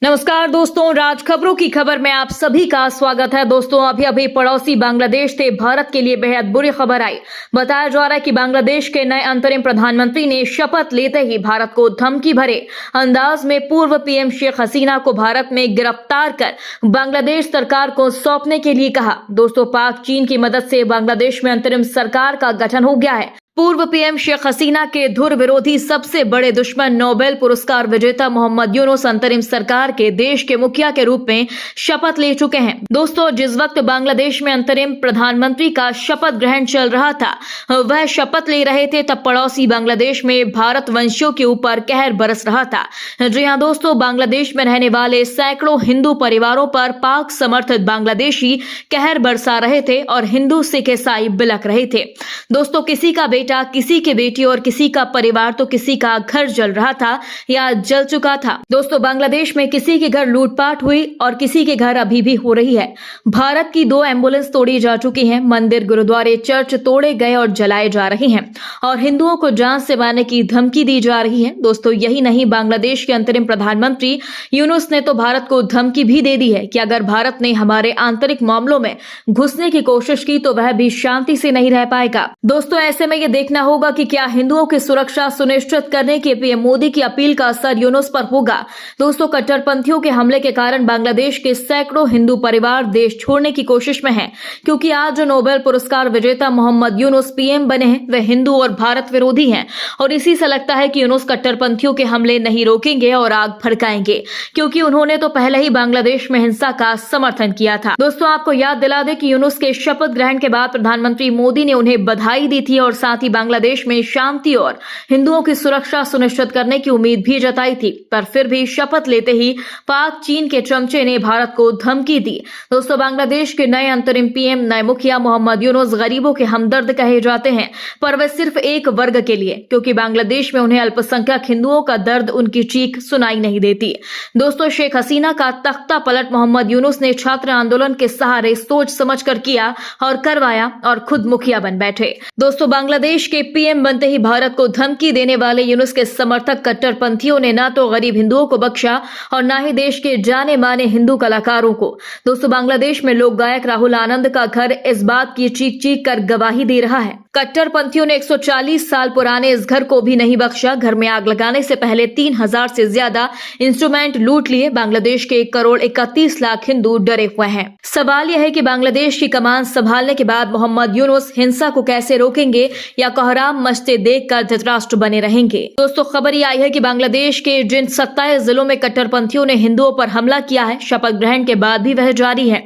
नमस्कार दोस्तों, राज खबरों की खबर में आप सभी का स्वागत है। दोस्तों, अभी पड़ोसी बांग्लादेश से भारत के लिए बेहद बुरी खबर आई। बताया जा रहा है कि बांग्लादेश के नए अंतरिम प्रधानमंत्री ने शपथ लेते ही भारत को धमकी भरे अंदाज में पूर्व पीएम शेख हसीना को भारत में गिरफ्तार कर बांग्लादेश सरकार को सौंपने के लिए कहा। दोस्तों, पाक चीन की मदद से बांग्लादेश में अंतरिम सरकार का गठन हो गया है। पूर्व पीएम शेख हसीना के धुर विरोधी सबसे बड़े दुश्मन नोबेल पुरस्कार विजेता मोहम्मद यूनुस अंतरिम सरकार के देश के मुखिया के रूप में शपथ ले चुके हैं। दोस्तों, जिस वक्त बांग्लादेश में अंतरिम प्रधानमंत्री का शपथ ग्रहण चल रहा था, वह शपथ ले रहे थे, तब पड़ोसी बांग्लादेश में भारत वंशियों के ऊपर कहर बरस रहा था। जी हां दोस्तों, बांग्लादेश में रहने वाले सैकड़ों हिंदू परिवारों पर पाक समर्थित बांग्लादेशी कहर बरसा रहे थे और हिंदू सिख ईसाई बिलक रहे थे। दोस्तों, किसी का किसी के बेटी और किसी का परिवार तो किसी का घर जल रहा था या जल चुका था। दोस्तों, बांग्लादेश में किसी के घर लूटपाट हुई और किसी के घर अभी भी हो रही है। भारत की 2 एम्बुलेंस तोड़ी जा चुकी हैं, मंदिर गुरुद्वारे चर्च तोड़े गए और जलाए जा रहे हैं और हिंदुओं को जान से मारने की धमकी दी जा रही है। दोस्तों, यही नहीं, बांग्लादेश के अंतरिम प्रधानमंत्री यूनुस ने तो भारत को धमकी भी दे दी है कि अगर भारत ने हमारे आंतरिक मामलों में घुसने की कोशिश की तो वह भी शांति से नहीं रह पाएगा। दोस्तों, ऐसे में देखना होगा कि क्या हिंदुओं की सुरक्षा सुनिश्चित करने के पीएम मोदी की अपील का असर यूनुस पर होगा। दोस्तों, कट्टरपंथियों के हमले के कारण बांग्लादेश के सैकड़ों हिंदू परिवार देश छोड़ने की कोशिश में हैं, क्योंकि आज जो नोबेल पुरस्कार विजेता मोहम्मद यूनुस पीएम बने हैं, वे हिंदू और भारत विरोधी हैं और इसी से लगता है कि यूनुस कट्टरपंथियों के हमले नहीं रोकेंगे और आग भड़काएंगे, क्योंकि उन्होंने तो पहले ही बांग्लादेश में हिंसा का समर्थन किया था। दोस्तों, आपको याद दिला दें कि यूनुस के शपथ ग्रहण के बाद प्रधानमंत्री मोदी ने उन्हें बधाई दी थी और साथ ही बांग्लादेश में शांति और हिंदुओं की सुरक्षा सुनिश्चित करने की उम्मीद भी जताई थी, पर फिर भी शपथ लेते ही पाक चीन के चमचे ने भारत को धमकी दी। दोस्तों, बांग्लादेश के नए अंतरिम पीएम, नए मुखिया मोहम्मद यूनुस गरीबों के हमदर्द कहे जाते हैं, पर वे सिर्फ एक वर्ग के लिए, क्योंकि बांग्लादेश में उन्हें अल्पसंख्यक हिंदुओं का दर्द, उनकी चीख सुनाई नहीं देती। दोस्तों, शेख हसीना का तख्ता पलट मोहम्मद यूनुस ने छात्र आंदोलन के सहारे सोच समझ कर किया और करवाया और खुद मुखिया बन बैठे। दोस्तों, बांग्लादेश के पीएम बनते ही भारत को धमकी देने वाले यूनुस के समर्थक कट्टरपंथियों ने ना तो गरीब हिंदुओं को बख्शा और ना ही देश के जाने माने हिंदू कलाकारों को। दोस्तों, बांग्लादेश में लोक गायक राहुल आनंद का घर इस बात की चीख चीख कर गवाही दे रहा है। कट्टरपंथियों ने 140 साल पुराने इस घर को भी नहीं बख्शा। घर में आग लगाने से पहले 3000 से ज्यादा इंस्ट्रूमेंट लूट लिए। बांग्लादेश के 1 करोड़ 31 लाख हिंदू डरे हुए हैं। सवाल यह है कि बांग्लादेश की कमान संभालने के बाद मोहम्मद यूनुस हिंसा को कैसे रोकेंगे या कोहराम मचते देखकर धृतराष्ट्र बने रहेंगे। दोस्तों, खबर ये आई है कि बांग्लादेश के जिन 27 जिलों में कट्टरपंथियों ने हिंदुओं पर हमला किया है, शपथ ग्रहण के बाद भी वह जारी है।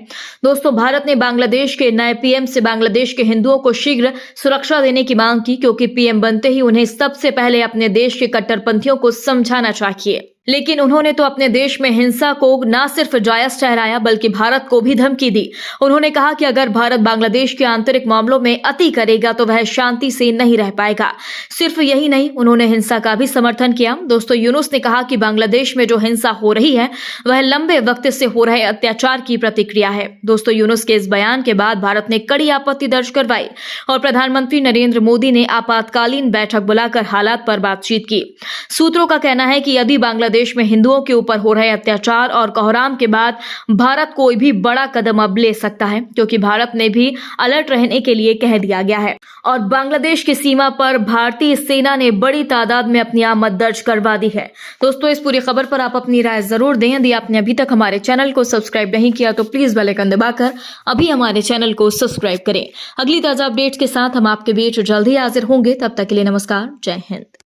दोस्तों, भारत ने बांग्लादेश के नए पीएम से बांग्लादेश के हिंदुओं को शीघ्र सुरक्षा देने की मांग की, क्योंकि पीएम बनते ही उन्हें सबसे पहले अपने देश के कट्टरपंथियों को समझाना चाहिए। लेकिन उन्होंने तो अपने देश में हिंसा को न सिर्फ जायज ठहराया, बल्कि भारत को भी धमकी दी। उन्होंने कहा कि अगर भारत बांग्लादेश के आंतरिक मामलों में अति करेगा तो वह शांति से नहीं रह पाएगा। सिर्फ यही नहीं, उन्होंने हिंसा का भी समर्थन किया। दोस्तों, यूनुस ने कहा कि बांग्लादेश में जो हिंसा हो रही है वह लंबे वक्त से हो रहे अत्याचार की प्रतिक्रिया है। दोस्तों, यूनुस के इस बयान के बाद भारत ने कड़ी आपत्ति दर्ज करवाई और प्रधानमंत्री नरेंद्र मोदी ने आपातकालीन बैठक बुलाकर हालात पर बातचीत की। सूत्रों का कहना है कि यदि बांग्लादेश में हिंदुओं के ऊपर हो रहे अत्याचार और कोहराम के बाद भारत कोई भी बड़ा कदम अब ले सकता है, क्योंकि भारत ने भी अलर्ट रहने के लिए कह दिया गया है और बांग्लादेश की सीमा पर भारतीय सेना ने बड़ी तादाद में अपनी आमद दर्ज करवा दी है। दोस्तों, इस पूरी खबर पर आप अपनी राय जरूर दें। यदि आपने अभी तक हमारे चैनल को सब्सक्राइब नहीं किया तो प्लीज बेल आइकन दबाकर अभी हमारे चैनल को सब्सक्राइब करें। अगली ताजा अपडेट्स के साथ हम आपके बीच जल्द ही हाजिर होंगे। तब तक के लिए नमस्कार, जय हिंद।